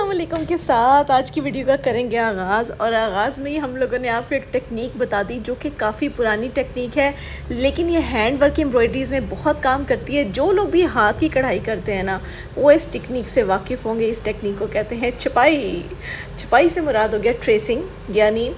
अस्सलामुअलैकुम के साथ आज की वीडियो का करेंगे आगाज़। और आगाज़ में ही हम लोगों ने आपको एक टेक्निक बता दी जो कि काफ़ी पुरानी टेक्निक है, लेकिन ये हैंड वर्क एम्ब्रॉयडरीज़ में बहुत काम करती है। जो लोग भी हाथ की कढ़ाई करते हैं ना, वो इस टेक्निक से वाकिफ़ होंगे। इस टेक्निक को कहते हैं छपाई। छपाई से मुराद हो गया ट्रेसिंग, यानी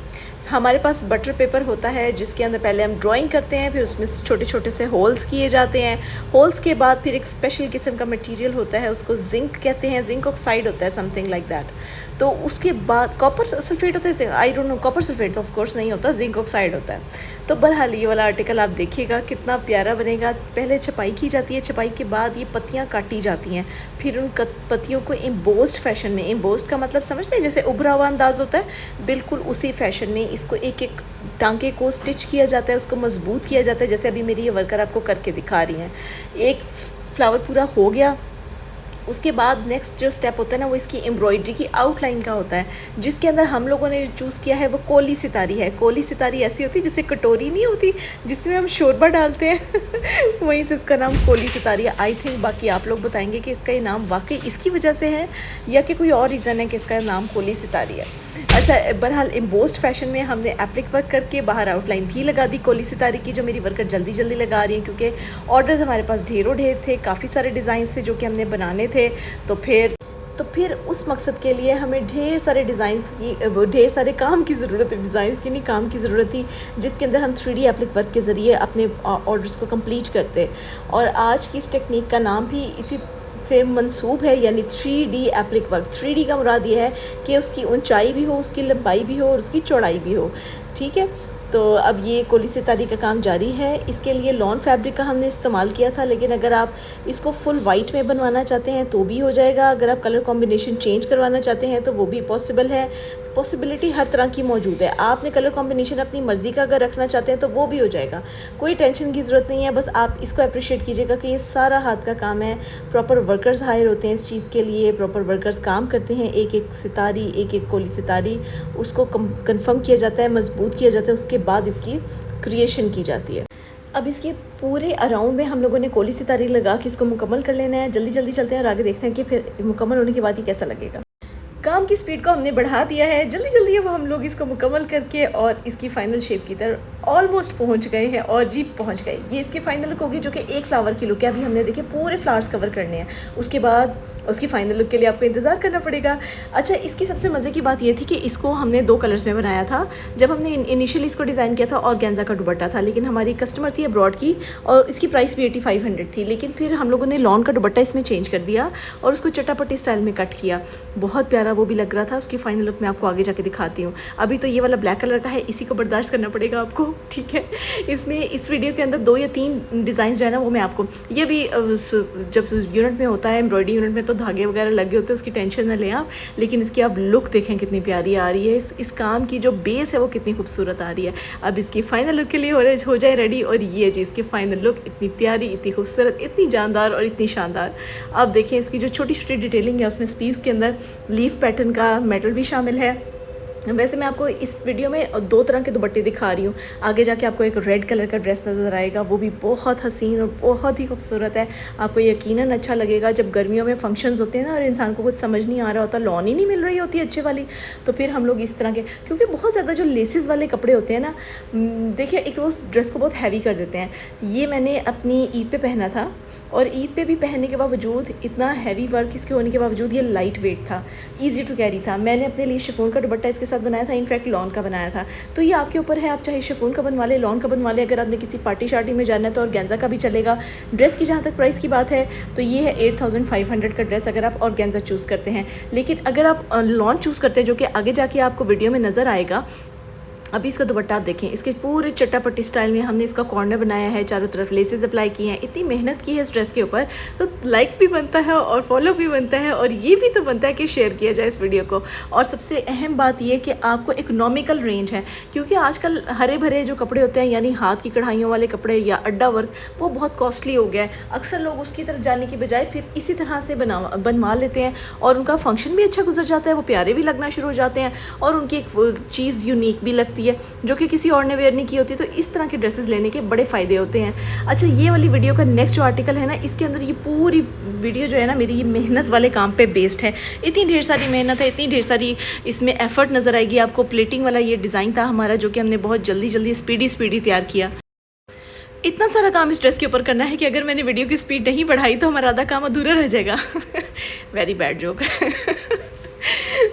हमारे पास बटर पेपर होता है जिसके अंदर पहले हम ड्राइंग करते हैं, फिर उसमें छोटे छोटे से होल्स किए जाते हैं। होल्स के बाद फिर एक स्पेशल किस्म का मटेरियल होता है, उसको जिंक कहते हैं, जिंक ऑक्साइड होता है, समथिंग लाइक दैट। तो उसके बाद कॉपर सल्फेट होता है, I don't know, copper sulphate तो ऑफ कोर्स नहीं होता, जिंक ऑक्साइड होता है। तो बहरहाल ये वाला आर्टिकल आप देखिएगा कितना प्यारा बनेगा। पहले छपाई की जाती है, छपाई के बाद ये पत्तियाँ काटी जाती हैं, फिर उन पत्तियों को एम्बोस्ड फैशन में, एम्बोस्ड का मतलब समझते हैं जैसे उभरा हुआ अंदाज होता है, बिल्कुल उसी फैशन में इसको एक एक टांके को स्टिच किया जाता है, उसको मजबूत किया जाता है। जैसे अभी मेरी ये वर्कर आपको करके दिखा रही हैं। एक फ्लावर पूरा हो गया, उसके बाद नेक्स्ट जो स्टेप होता है ना, वो इसकी एम्ब्रॉयडरी की आउटलाइन का होता है, जिसके अंदर हम लोगों ने चूज़ किया है वो कोली सितारी है। कोली सितारी ऐसी होती है जैसे कटोरी नहीं होती जिसमें हम शोरबा डालते हैं वहीं से इसका नाम कोली सितारी है। आई थिंक बाकी आप लोग बताएंगे कि इसका ये नाम वाकई इसकी वजह से है या कि कोई और रीज़न है कि इसका नाम कोली सितारी है। अच्छा, बहरहाल एम्बोस्ड फैशन में हमने एप्लिक वर्क करके बाहर आउटलाइन भी लगा दी कोली सितारी की, जो मेरी वर्कर जल्दी जल्दी लगा रही हैं क्योंकि ऑर्डर्स हमारे पास ढेरों ढेर थे, काफ़ी सारे डिज़ाइन थे जो कि हमने बनाने थे। तो फिर उस मकसद के लिए हमें ढेर सारे डिज़ाइंस की, ढेर सारे काम की ज़रूरत है, डिज़ाइंस की नहीं, काम की ज़रूरत थी, जिसके अंदर हम 3D एप्लिक वर्क के ज़रिए अपने ऑर्डर्स को कंप्लीट करते। और आज की इस टेक्निक का नाम भी इसी से मंसूब है, यानी 3D एप्लिक वर्क। 3D का मुराद ये है कि उसकी ऊंचाई भी हो, उसकी लंबाई भी हो और उसकी चौड़ाई भी हो। ठीक है, तो अब ये कोली सितारी का काम जारी है। इसके लिए लॉन फैब्रिक का हमने इस्तेमाल किया था, लेकिन अगर आप इसको फुल वाइट में बनवाना चाहते हैं तो भी हो जाएगा। अगर आप कलर कॉम्बिनेशन चेंज करवाना चाहते हैं तो वो भी पॉसिबल है। पॉसिबिलिटी हर तरह की मौजूद है। आपने कलर कॉम्बिनेशन अपनी मर्ज़ी का अगर रखना चाहते हैं तो वो भी हो जाएगा, कोई टेंशन की ज़रूरत नहीं है। बस आप इसको अप्रिशिएट कीजिएगा कि ये सारा हाथ का काम है। प्रॉपर वर्कर्स हायर होते हैं इस चीज़ के लिए, प्रॉपर वर्कर्स काम करते हैं। एक एक सितारी, एक एक कोली सितारी, उसको कंफर्म किया जाता है, मजबूत किया जाता है, उसके बाद इसकी क्रिएशन की जाती है। अब इसके पूरे अराउंड में हम लोगों ने कोली सितारी लगा के इसको मुकम्मल कर लेना है। जल्दी जल्दी चलते हैं और आगे देखते हैं कि फिर मुकम्मल होने के बाद ये कैसा लगेगा। काम की स्पीड को हमने बढ़ा दिया है, जल्दी जल्दी अब हम लोग इसको मुकम्मल करके और इसकी फ़ाइनल शेप की तरफ ऑलमोस्ट पहुंच गए हैं। और जी पहुंच गए, ये इसकी फ़ाइनल लुक होगी जो कि एक फ्लावर की लुक है। अभी हमने देखिए पूरे फ्लावर्स कवर करने हैं, उसके बाद उसकी फ़ाइनल लुक के लिए आपको इंतज़ार करना पड़ेगा। अच्छा, इसकी सबसे मज़े की बात ये थी कि इसको हमने 2 कलर्स में बनाया था। जब हमने इनिशियली इसको डिज़ाइन किया था और गेंजा का दुपट्टा था, लेकिन हमारी कस्टमर थी अब्रॉड की और इसकी प्राइस भी 8500 थी। लेकिन फिर हम लोगों ने लॉन का दुपट्टा इसमें चेंज कर दिया और उसको चटापट्टी स्टाइल में कट किया। बहुत प्यारा वो भी लग रहा था। उसकी फ़ाइनल लुक मैं आपको आगे जाके दिखाती हूँ। अभी तो ये वाला ब्लैक कलर का है, इसी को बर्दाश्त करना पड़ेगा आपको, ठीक है। इसमें इस वीडियो के अंदर 2 या 3 डिज़ाइन जो है ना, वो मैं आपको, ये भी जब यूनिट में होता है, एम्ब्रॉयडरी यूनिट में, तो धागे वगैरह लगे होते हैं, उसकी टेंशन ना लें आप। लेकिन इसकी आप लुक देखें कितनी प्यारी आ रही है। इस काम की जो बेस है वो कितनी खूबसूरत आ रही है। अब इसकी फ़ाइनल लुक के लिए हो जाए रेडी। और ये जी इसकी फ़ाइनल लुक इतनी प्यारी, इतनी खूबसूरत, इतनी जानदार और इतनी शानदार। अब देखें इसकी जो छोटी छोटी डिटेलिंग है, उसमें स्लीव्स के अंदर लीफ पैटर्न का मेटल भी शामिल है। वैसे मैं आपको इस वीडियो में 2 तरह के दुपट्टे दिखा रही हूँ, आगे जाके आपको एक रेड कलर का ड्रेस नज़र आएगा, वो भी बहुत हसीन और बहुत ही खूबसूरत है। आपको यकीनन अच्छा लगेगा। जब गर्मियों में फंक्शंस होते हैं ना और इंसान को कुछ समझ नहीं आ रहा होता, लॉन ही नहीं मिल रही होती अच्छे वाली, तो फिर हम लोग इस तरह के, क्योंकि बहुत ज़्यादा जो लेसेस वाले कपड़े होते हैं ना, देखिए एक तो उस ड्रेस को बहुत हैवी कर देते हैं। ये मैंने अपनी ईद पे पहना था और ईद पे भी पहनने के बावजूद, इतना हैवी वर्क इसके होने के बावजूद, ये लाइट वेट था, इजी टू कैरी था। मैंने अपने लिए शिफॉन का दुपट्टा इसके साथ बनाया था, इनफैक्ट लॉन का बनाया था। तो ये आपके ऊपर है, आप चाहे शिफॉन का बनवा ले, लॉन का बनवा ले। अगर आपने किसी पार्टी शार्टी में जाना है तो ऑर्गेन्जा का भी चलेगा। ड्रेस की जहाँ तक प्राइस की बात है तो ये है 8500 का ड्रेस अगर आप ऑर्गेन्जा चूज़ करते हैं। लेकिन अगर आप लॉन चूज़ करते हैं, जो कि आगे जाके आपको वीडियो में नज़र आएगा, अभी इसका दुपट्टा आप देखें, इसके पूरे चट्टापट्टी स्टाइल में हमने इसका कॉर्नर बनाया है, चारों तरफ लेसेस अप्लाई की हैं। इतनी मेहनत की है इस ड्रेस के ऊपर, तो लाइक भी बनता है और फॉलो भी बनता है और ये भी तो बनता है कि शेयर किया जाए इस वीडियो को। और सबसे अहम बात ये कि आपको इकोनॉमिकल रेंज है, क्योंकि आजकल हरे भरे जो कपड़े होते हैं, यानी हाथ की कढ़ाइयों वाले कपड़े या अड्डा वर्क, वो बहुत कॉस्टली हो गया है। अक्सर लोग उसकी तरफ जाने की बजाय फिर इसी तरह से बनवा लेते हैं और उनका फंक्शन भी अच्छा गुजर जाता है, वो प्यारे भी लगना शुरू हो जाते हैं और उनकी एक चीज़ यूनिक भी लगती होती है जो कि किसी और ने वेयर नहीं की होती, तो इस तरह की ड्रेसेस लेने के बड़े फ़ायदे होते हैं। अच्छा, ये वाली वीडियो का नेक्स्ट जो आर्टिकल है ना, इसके अंदर ये पूरी वीडियो जो है ना मेरी ये मेहनत वाले काम पे बेस्ड है। इतनी ढेर सारी मेहनत है, इतनी ढेर सारी इसमें एफर्ट नज़र आएगी आपको। प्लेटिंग वाला ये डिज़ाइन था हमारा जो कि हमने बहुत जल्दी स्पीडी तैयार किया। इतना सारा काम इस ड्रेस के ऊपर करना है कि अगर मैंने वीडियो की स्पीड नहीं बढ़ाई तो हमारा आधा काम अधूरा रह जाएगा। Very bad joke.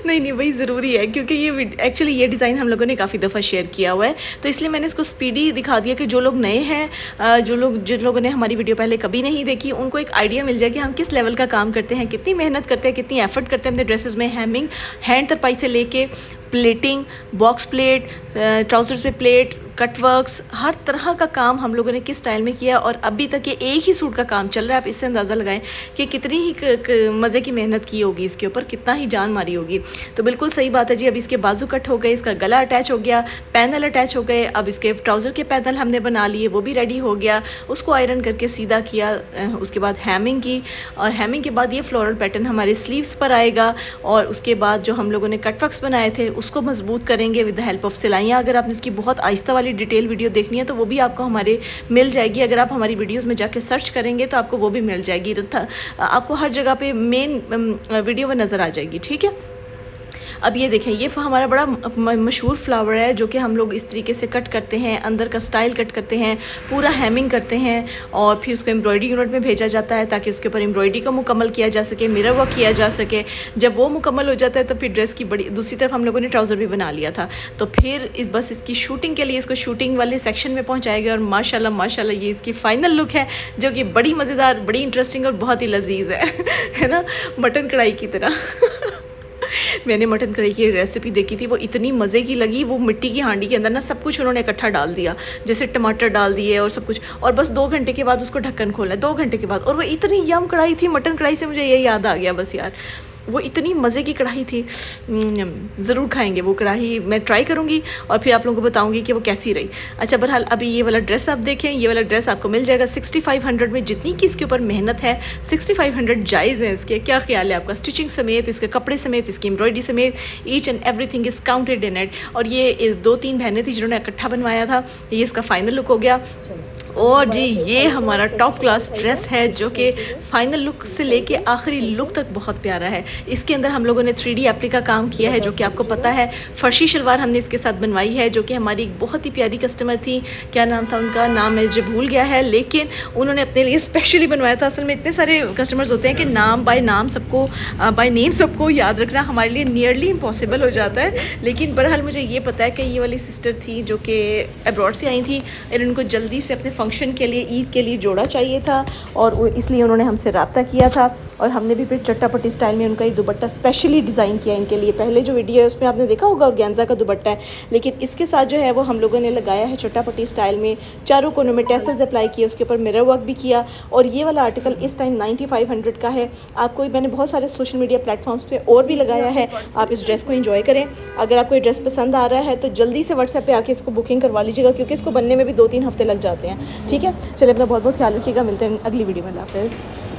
नहीं वही ज़रूरी है, क्योंकि ये एक्चुअली ये डिज़ाइन हम लोगों ने काफ़ी दफ़ा शेयर किया हुआ है, तो इसलिए मैंने इसको स्पीडी दिखा दिया कि जो लोग नए हैं, जिन लोगों ने हमारी वीडियो पहले कभी नहीं देखी, उनको एक आइडिया मिल जाए कि हम किस लेवल का काम करते हैं, कितनी मेहनत करते हैं, कितनी एफर्ट करते हैं अपने ड्रेसेस में। हेमिंग, हैंड तरपाई से लेके प्लेटिंग, बॉक्स प्लेट, ट्राउज़र्स पे प्लेट, कटवर्क्स, हर तरह का काम हम लोगों ने किस स्टाइल में किया। और अभी तक ये एक ही सूट का काम चल रहा है। आप इससे अंदाज़ा लगाएं कि कितनी ही मज़े की मेहनत की होगी इसके ऊपर, कितना ही जान मारी होगी। तो बिल्कुल सही बात है जी। अब इसके बाजू कट हो गए, इसका गला अटैच हो गया, पैनल अटैच हो गए। अब इसके ट्राउज़र के पैनल हमने बना लिए, वो भी रेडी हो गया। उसको आयरन करके सीधा किया, उसके बाद हैमिंग की, और हैमिंग के बाद ये फ्लोरल पैटर्न हमारे स्लीव्स पर आएगा। और उसके बाद जो हम लोगों ने कटवर्क्स बनाए थे उसको मजबूत करेंगे विद द हेल्प ऑफ सिलाइयाँ। अगर आपने इसकी बहुत आहिस्ता वाली डिटेल वीडियो देखनी है तो वो भी आपको हमारे मिल जाएगी। अगर आप हमारी वीडियोस में जाके सर्च करेंगे तो आपको वो भी मिल जाएगी। आपको हर जगह पे मेन वीडियो में नज़र आ जाएगी, ठीक है। अब ये देखें, ये हमारा बड़ा मशहूर फ्लावर है जो कि हम लोग इस तरीके से कट करते हैं, अंदर का स्टाइल कट करते हैं, पूरा हैमिंग करते हैं और फिर उसको एम्ब्रॉयडरी यूनिट में भेजा जाता है ताकि उसके ऊपर एम्ब्रॉयडरी को मुकम्मल किया जा सके, मिरर वर्क किया जा सके। जब वो मुकम्मल हो जाता है तो फिर ड्रेस की बड़ी दूसरी तरफ हम लोगों ने ट्राउज़र भी बना लिया था। तो फिर बस इसकी शूटिंग के लिए इसको शूटिंग वाले सेक्शन में पहुँचाएगा और माशाल्लाह ये इसकी फ़ाइनल लुक है जो कि बड़ी मज़ेदार, बड़ी इंटरेस्टिंग और बहुत ही लजीज है ना, मटन कढ़ाई की तरह। मैंने मटन कढ़ाई की रेसिपी देखी थी, वो इतनी मज़े की लगी। वो मिट्टी की हांडी के अंदर ना सब कुछ उन्होंने इकट्ठा डाल दिया, जैसे टमाटर डाल दिए और सब कुछ, और बस 2 घंटे के बाद उसको ढक्कन खोला, 2 घंटे के बाद। और वो इतनी यम कढ़ाई थी, मटन कढ़ाई से मुझे ये याद आ गया बस यार, वो इतनी मज़े की कढ़ाई थी। ज़रूर खाएंगे वो कढ़ाई, मैं ट्राई करूँगी और फिर आप लोगों को बताऊँगी कि वो कैसी रही। अच्छा, बहरहाल अभी ये वाला ड्रेस आप देखें, ये वाला ड्रेस आपको मिल जाएगा 6500 में। जितनी कि इसके ऊपर मेहनत है, 6500 जायज़ है इसके। क्या ख्याल है आपका? स्टिचिंग समेत, इसके कपड़े समेत, इसकी एम्ब्रॉयडरी समेत, each and everything is counted in it. और ये 2-3 बहनें थी जिन्होंने इकट्ठा बनवाया था। ये इसका फ़ाइनल लुक हो गया। और जी ये हमारा टॉप क्लास ड्रेस है जो कि फ़ाइनल लुक से लेके आखिरी लुक तक बहुत प्यारा है। इसके अंदर हम लोगों ने 3D एप्लिक का काम किया है जो कि आपको पता है। फर्शी शलवार हमने इसके साथ बनवाई है जो कि हमारी एक बहुत ही प्यारी कस्टमर थी। क्या नाम था उनका? नाम मुझे भूल गया है, लेकिन उन्होंने अपने लिए स्पेशली बनवाया था। असल में इतने सारे कस्टमर्स होते हैं कि नाम बाय नाम सबको बाय नेम सबको याद रखना हमारे लिए नियरली इम्पॉसिबल हो जाता है। लेकिन बहरहाल मुझे ये पता है कि ये वाली सिस्टर थी जो कि अब्रॉड से आई थी और उनको जल्दी से अपने फंक्शन के लिए, ईद के लिए जोड़ा चाहिए था और इसलिए उन्होंने हमसे रब्ता किया था। और हमने भी फिर चट्टापट्टी स्टाइल में उनका ये दुपट्टा स्पेशली डिज़ाइन किया इनके लिए। पहले जो वीडियो है उसमें आपने देखा होगा ऑर्गेन्जा का दुपट्टा है, लेकिन इसके साथ जो है वो हम लोगों ने लगाया है चट्टापट्टी स्टाइल में। चारों कोनों में टैसल्स अप्लाई किए, उसके ऊपर मिरर वर्क भी किया। और ये वाला आर्टिकल इस टाइम 9500 का है। आपको मैंने बहुत सारे सोशल मीडिया प्लेटफॉर्म्स पे और भी लगाया है। आप इस ड्रेस को एंजॉय करें। अगर आपको ये ड्रेस पसंद आ रहा है तो जल्दी से व्हाट्सएप पे आके इसको बुकिंग करवा लीजिएगा, क्योंकि इसको बनने में भी 2-3 हफ्ते लग जाते हैं। ठीक है, चलिए अपना बहुत बहुत ख्याल रखिएगा। मिलते हैं अगली वीडियो में। अल्लाह हाफ़िज़।